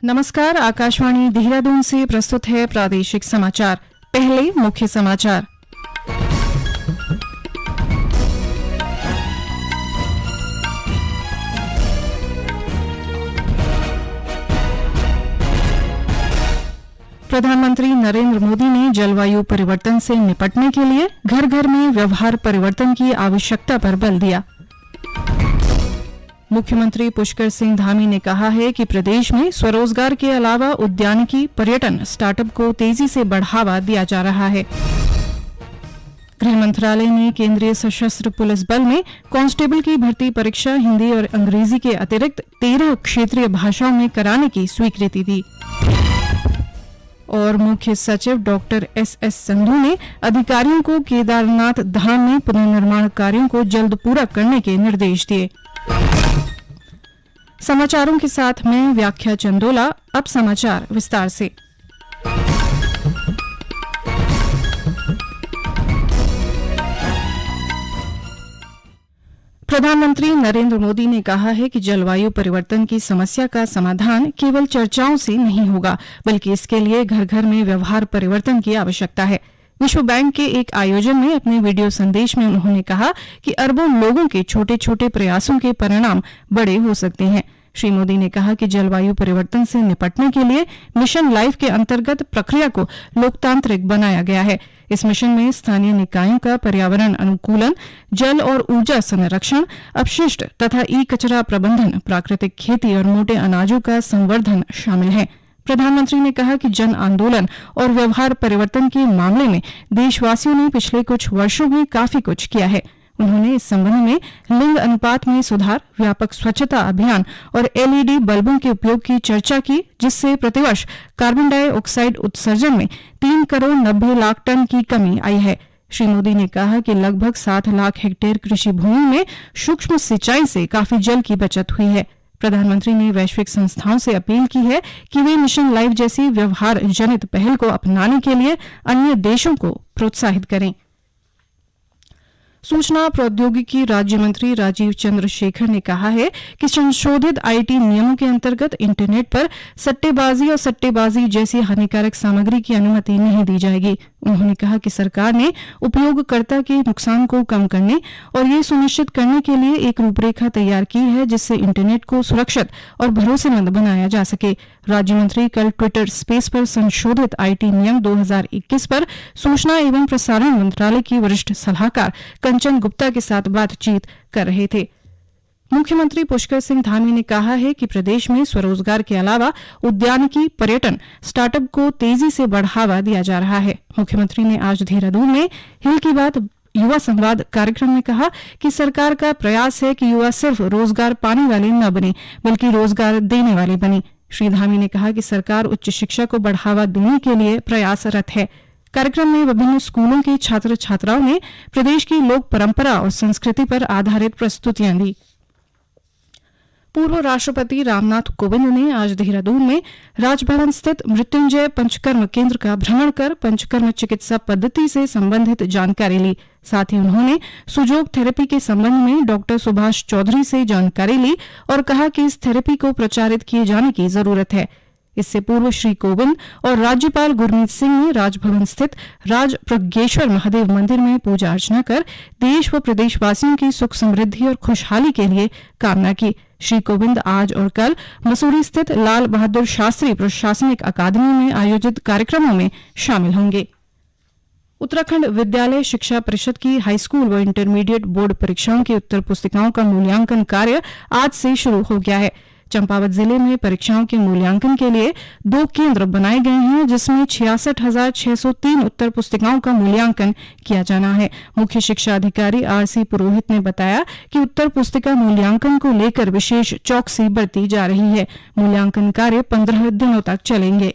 नमस्कार, आकाशवाणी देहरादून से प्रस्तुत है प्रादेशिक समाचार। पहले मुख्य समाचार। प्रधानमंत्री नरेंद्र मोदी ने जलवायु परिवर्तन से निपटने के लिए घर घर में व्यवहार परिवर्तन की आवश्यकता पर बल दिया। मुख्यमंत्री पुष्कर सिंह धामी ने कहा है कि प्रदेश में स्वरोजगार के अलावा उद्यानिकी, पर्यटन, स्टार्टअप को तेजी से बढ़ावा दिया जा रहा है। गृह मंत्रालय ने केंद्रीय सशस्त्र पुलिस बल में कांस्टेबल की भर्ती परीक्षा हिंदी और अंग्रेजी के अतिरिक्त 13 क्षेत्रीय भाषाओं में कराने की स्वीकृति दी। और मुख्य सचिव डॉक्टर एस संधू ने अधिकारियों को केदारनाथ धाम में पुनर्निर्माण कार्यों को जल्द पूरा करने के निर्देश दिए। समाचारों के साथ मैं व्याख्या चंदोला। अब समाचार विस्तार से। प्रधानमंत्री नरेंद्र मोदी ने कहा है कि जलवायु परिवर्तन की समस्या का समाधान केवल चर्चाओं से नहीं होगा, बल्कि इसके लिए घर घर में व्यवहार परिवर्तन की आवश्यकता है। विश्व बैंक के एक आयोजन में अपने वीडियो संदेश में उन्होंने कहा कि अरबों लोगों के छोटे छोटे प्रयासों के परिणाम बड़े हो सकते हैं। श्री मोदी ने कहा कि जलवायु परिवर्तन से निपटने के लिए मिशन लाइफ के अंतर्गत प्रक्रिया को लोकतांत्रिक बनाया गया है। इस मिशन में स्थानीय निकायों का पर्यावरण अनुकूलन, जल और ऊर्जा संरक्षण, अपशिष्ट तथा ई कचरा प्रबंधन, प्राकृतिक खेती और मोटे अनाजों का संवर्धन शामिल है। प्रधानमंत्री ने कहा कि जन आंदोलन और व्यवहार परिवर्तन के मामले में देशवासियों ने पिछले कुछ वर्षों में काफी कुछ किया है। उन्होंने इस संबंध में लिंग अनुपात में सुधार, व्यापक स्वच्छता अभियान और एलईडी बल्बों के उपयोग की चर्चा की, जिससे प्रतिवर्ष कार्बन डाइऑक्साइड उत्सर्जन में 3 करोड़ 90 लाख टन की कमी आई है। श्री मोदी ने कहा कि लगभग 7 लाख हेक्टेयर कृषि भूमि में सूक्ष्म सिंचाई से काफी जल की बचत हुई है। प्रधानमंत्री ने वैश्विक संस्थाओं से अपील की है कि वे मिशन लाइफ जैसी व्यवहार जनित पहल को अपनाने के लिए अन्य देशों को प्रोत्साहित करें। सूचना प्रौद्योगिकी राज्य मंत्री राजीव चंद्रशेखर ने कहा है कि संशोधित आईटी नियमों के अंतर्गत इंटरनेट पर सट्टेबाजी और सट्टेबाजी जैसी हानिकारक सामग्री की अनुमति नहीं दी जाएगी। उन्होंने कहा कि सरकार ने उपयोगकर्ता के नुकसान को कम करने और ये सुनिश्चित करने के लिए एक रूपरेखा तैयार की है, जिससे इंटरनेट को सुरक्षित और भरोसेमंद बनाया जा सके। राज्य मंत्री कल ट्विटर स्पेस पर संशोधित आईटी नियम 2021 पर सूचना एवं प्रसारण मंत्रालय की वरिष्ठ सलाहकार कंचन गुप्ता के साथ बातचीत कर रहे थे। मुख्यमंत्री पुष्कर सिंह धामी ने कहा है कि प्रदेश में स्वरोजगार के अलावा उद्यानिकी, पर्यटन, स्टार्टअप को तेजी से बढ़ावा दिया जा रहा है। मुख्यमंत्री ने आज देहरादून में हिल की बात युवा संवाद कार्यक्रम में कहा कि सरकार का प्रयास है कि युवा सिर्फ रोजगार पाने वाले न बने, बल्कि रोजगार देने वाले बने। श्री धामी ने कहा कि सरकार उच्च शिक्षा को बढ़ावा देने के लिए प्रयासरत है। कार्यक्रम में विभिन्न स्कूलों के छात्र छात्राओं ने प्रदेश की लोक परंपरा और संस्कृति पर आधारित प्रस्तुतियां दी। पूर्व राष्ट्रपति रामनाथ कोविंद ने आज देहरादून में राजभवन स्थित मृत्युंजय पंचकर्म केंद्र का भ्रमण कर पंचकर्म चिकित्सा पद्धति से संबंधित जानकारी ली। साथ ही उन्होंने सुजोग थेरेपी के संबंध में डॉक्टर सुभाष चौधरी से जानकारी ली और कहा कि इस थेरेपी को प्रचारित किए जाने की जरूरत है। इससे पूर्व श्री कोविंद और राज्यपाल गुरमीत सिंह ने राजभवन स्थित राज प्रज्ञेश्वर महादेव मंदिर में पूजा अर्चना कर देश व प्रदेशवासियों की सुख समृद्धि और खुशहाली के लिए कामना की। श्री कोविंद आज और कल मसूरी स्थित लाल बहादुर शास्त्री प्रशासनिक अकादमी में आयोजित कार्यक्रमों में शामिल होंगे। उत्तराखंड विद्यालय शिक्षा परिषद की हाईस्कूल व इंटरमीडिएट बोर्ड परीक्षाओं की उत्तर पुस्तिकाओं का मूल्यांकन कार्य आज से शुरू हो गया है। चंपावत जिले में परीक्षाओं के मूल्यांकन के लिए 2 केंद्र बनाए गए हैं, जिसमें 66,603 उत्तर पुस्तिकाओं का मूल्यांकन किया जाना है। मुख्य शिक्षा अधिकारी आरसी पुरोहित ने बताया कि उत्तर पुस्तिका मूल्यांकन को लेकर विशेष चौकसी बरती जा रही है। मूल्यांकन कार्य 15 दिनों तक चलेंगे।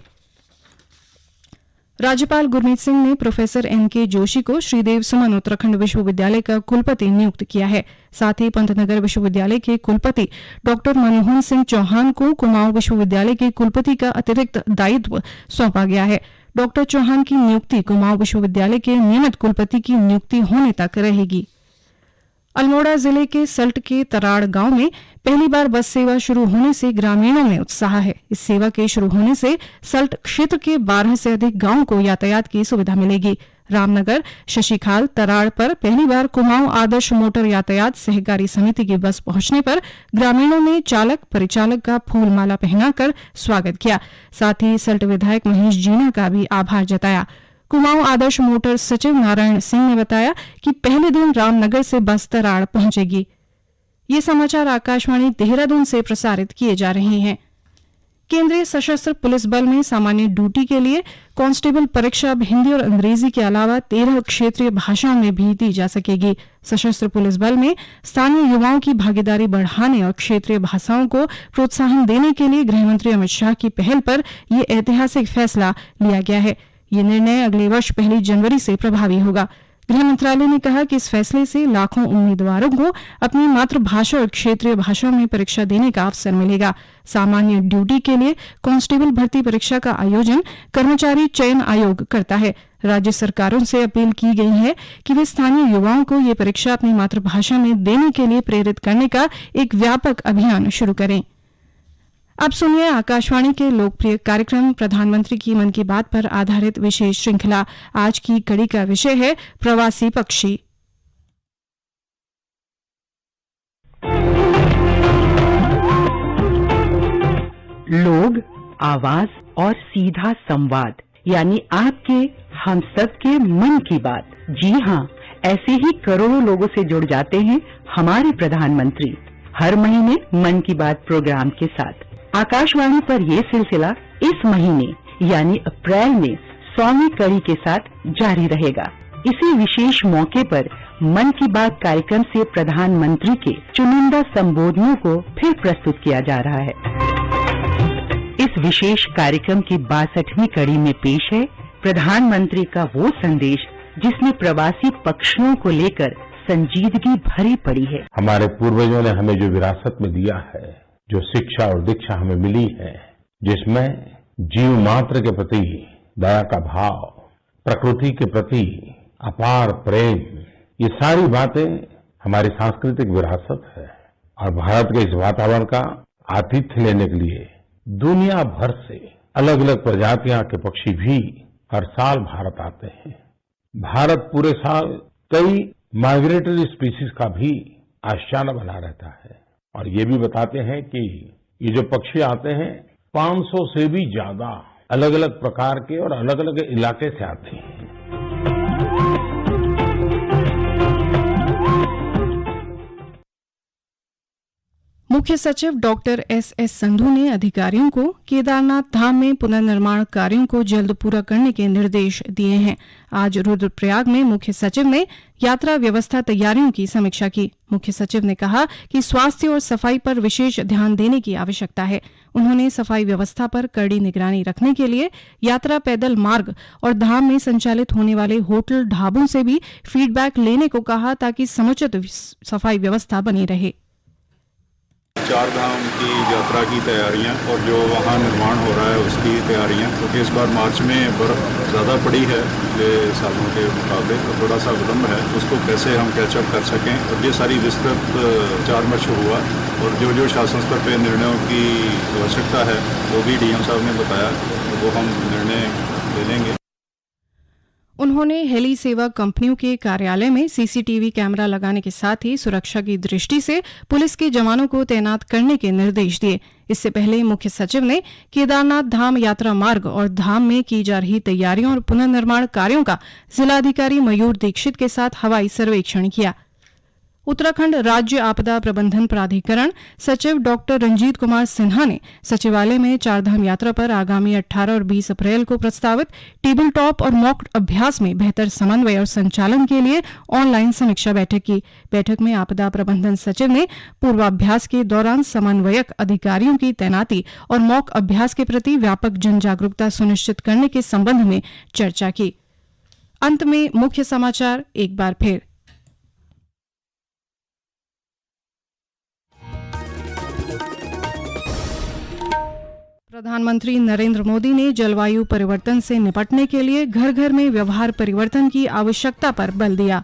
राज्यपाल गुरमीत सिंह ने प्रोफेसर एनके जोशी को श्रीदेव सुमन उत्तराखंड विश्वविद्यालय का कुलपति नियुक्त किया है। साथ ही पंतनगर विश्वविद्यालय के कुलपति डॉक्टर मनमोहन सिंह चौहान को कुमाऊं विश्वविद्यालय के कुलपति का अतिरिक्त दायित्व सौंपा गया है। डॉक्टर चौहान की नियुक्ति कुमाऊं विश्वविद्यालय के नियमित कुलपति की नियुक्ति होने तक रहेगी। अल्मोड़ा जिले के सल्ट के तराड़ गांव में पहली बार बस सेवा शुरू होने से ग्रामीणों में उत्साह है। इस सेवा के शुरू होने से सल्ट क्षेत्र के 12 से अधिक गांवों को यातायात की सुविधा मिलेगी। रामनगर शशिखाल तराड़ पर पहली बार कुमाऊं आदर्श मोटर यातायात सहकारी समिति की बस पहुंचने पर ग्रामीणों ने चालक परिचालक का फूल माला पहनाकर स्वागत किया। साथ ही सल्ट विधायक महेश जीना का भी आभार जताया। कुमाऊं आदर्श मोटर सचिव नारायण सिंह ने बताया कि पहले दिन रामनगर से बस तराड़ पहुंचेगी। ये समाचार आकाशवाणी देहरादून से प्रसारित किए जा रहे हैं। केंद्रीय सशस्त्र पुलिस बल में सामान्य ड्यूटी के लिए कांस्टेबल परीक्षा अब हिंदी और अंग्रेजी के अलावा 13 क्षेत्रीय भाषाओं में भी दी जा सकेगी। सशस्त्र पुलिस बल में स्थानीय युवाओं की भागीदारी बढ़ाने और क्षेत्रीय भाषाओं को प्रोत्साहन देने के लिए गृहमंत्री अमित शाह की पहल पर यह ऐतिहासिक फैसला लिया गया है। ये निर्णय अगले वर्ष 1 जनवरी से प्रभावी होगा। गृह मंत्रालय ने कहा कि इस फैसले से लाखों उम्मीदवारों को अपनी मातृभाषा और क्षेत्रीय भाषाओं में परीक्षा देने का अवसर मिलेगा। सामान्य ड्यूटी के लिए कांस्टेबल भर्ती परीक्षा का आयोजन कर्मचारी चयन आयोग करता है। राज्य सरकारों से अपील की गई है कि वे स्थानीय युवाओं को ये परीक्षा अपनी मातृभाषा में देने के लिए प्रेरित करने का एक व्यापक अभियान शुरू करें। अब सुनिए आकाशवाणी के लोकप्रिय कार्यक्रम प्रधानमंत्री की मन की बात पर आधारित विशेष श्रृंखला। आज की कड़ी का विषय है प्रवासी पक्षी। लोग, आवाज और सीधा संवाद, यानी आपके हम सब के मन की बात। जी हाँ, ऐसे ही करोड़ों लोगों से जुड़ जाते हैं हमारे प्रधानमंत्री हर महीने मन की बात प्रोग्राम के साथ। आकाशवाणी पर ये सिलसिला इस महीने यानी अप्रैल में 100वीं कड़ी के साथ जारी रहेगा। इसी विशेष मौके पर मन की बात कार्यक्रम से प्रधानमंत्री के चुनिंदा संबोधनों को फिर प्रस्तुत किया जा रहा है। इस विशेष कार्यक्रम की 62वीं कड़ी में पेश है प्रधानमंत्री का वो संदेश जिसमें प्रवासी पक्षियों को लेकर संजीदगी भरी पड़ी है। हमारे पूर्वजों ने हमें जो विरासत में दिया है, जो शिक्षा और दीक्षा हमें मिली है, जिसमें जीव मात्र के प्रति दया का भाव, प्रकृति के प्रति अपार प्रेम, ये सारी बातें हमारी सांस्कृतिक विरासत है। और भारत के इस वातावरण का आतिथ्य लेने के लिए दुनिया भर से अलग अलग प्रजातियां के पक्षी भी हर साल भारत आते हैं। भारत पूरे साल कई माइग्रेटरी स्पीसीज का भी आशियाना बना रहता है। और ये भी बताते हैं कि ये जो पक्षी आते हैं 500 से भी ज्यादा अलग अलग प्रकार के और अलग अलग इलाके से आते हैं। मुख्य सचिव डॉक्टर एस संधू ने अधिकारियों को केदारनाथ धाम में पुनर्निर्माण कार्यों को जल्द पूरा करने के निर्देश दिए हैं। आज रुद्रप्रयाग में मुख्य सचिव ने यात्रा व्यवस्था तैयारियों की समीक्षा की। मुख्य सचिव ने कहा कि स्वास्थ्य और सफाई पर विशेष ध्यान देने की आवश्यकता है। उन्होंने सफाई व्यवस्था पर कड़ी निगरानी रखने के लिए यात्रा पैदल मार्ग और धाम में संचालित होने वाले होटल ढाबों से भी फीडबैक लेने को कहा ताकि समुचित सफाई व्यवस्था बनी रहे। 4 धाम की यात्रा की तैयारियां और जो वहाँ निर्माण हो रहा है उसकी तैयारियां, क्योंकि इस बार मार्च में बर्फ़ ज़्यादा पड़ी है पिछले सालों के मुकाबले, तो थोड़ा सा विलम्ब है, उसको कैसे हम कैचअप कर सकें। और ये सारी विस्तृत विचार विमर्श हुआ और जो शासन स्तर पर निर्णयों की आवश्यकता है वो भी डीएम साहब ने बताया, तो वो हम निर्णय ले लेंगे। उन्होंने हेली सेवा कंपनियों के कार्यालय में सीसीटीवी कैमरा लगाने के साथ ही सुरक्षा की दृष्टि से पुलिस के जवानों को तैनात करने के निर्देश दिए। इससे पहले मुख्य सचिव ने केदारनाथ धाम यात्रा मार्ग और धाम में की जा रही तैयारियों और पुनर्निर्माण कार्यों का जिलाधिकारी मयूर दीक्षित के साथ हवाई सर्वेक्षण किया। उत्तराखंड राज्य आपदा प्रबंधन प्राधिकरण सचिव डॉक्टर रंजीत कुमार सिन्हा ने सचिवालय में चारधाम यात्रा पर आगामी 18 और 20 अप्रैल को प्रस्तावित टेबल टॉप और मॉक अभ्यास में बेहतर समन्वय और संचालन के लिए ऑनलाइन समीक्षा बैठक की। बैठक में आपदा प्रबंधन सचिव ने पूर्वाभ्यास के दौरान समन्वयक अधिकारियों की तैनाती और मॉक अभ्यास के प्रति व्यापक जन जागरूकता सुनिश्चित करने के संबंध में चर्चा की। अंत में मुख्य समाचार एक बार फिर। प्रधानमंत्री नरेंद्र मोदी ने जलवायु परिवर्तन से निपटने के लिए घर घर में व्यवहार परिवर्तन की आवश्यकता पर बल दिया।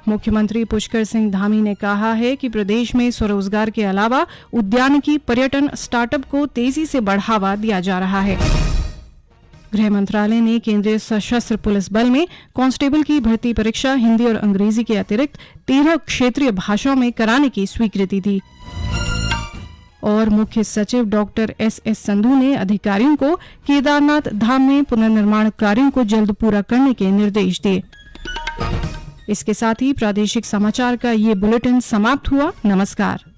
मुख्यमंत्री पुष्कर सिंह धामी ने कहा है कि प्रदेश में स्वरोजगार के अलावा उद्यानिकी, पर्यटन, स्टार्टअप को तेजी से बढ़ावा दिया जा रहा है। गृह मंत्रालय ने केंद्रीय सशस्त्र पुलिस बल में कांस्टेबल की भर्ती परीक्षा हिंदी और अंग्रेजी के अतिरिक्त 13 क्षेत्रीय भाषाओं में कराने की स्वीकृति दी। और मुख्य सचिव डॉक्टर एस संधू ने अधिकारियों को केदारनाथ धाम में पुनर्निर्माण कार्यों को जल्द पूरा करने के निर्देश दिए। इसके साथ ही प्रादेशिक समाचार का ये बुलेटिन समाप्त हुआ। नमस्कार।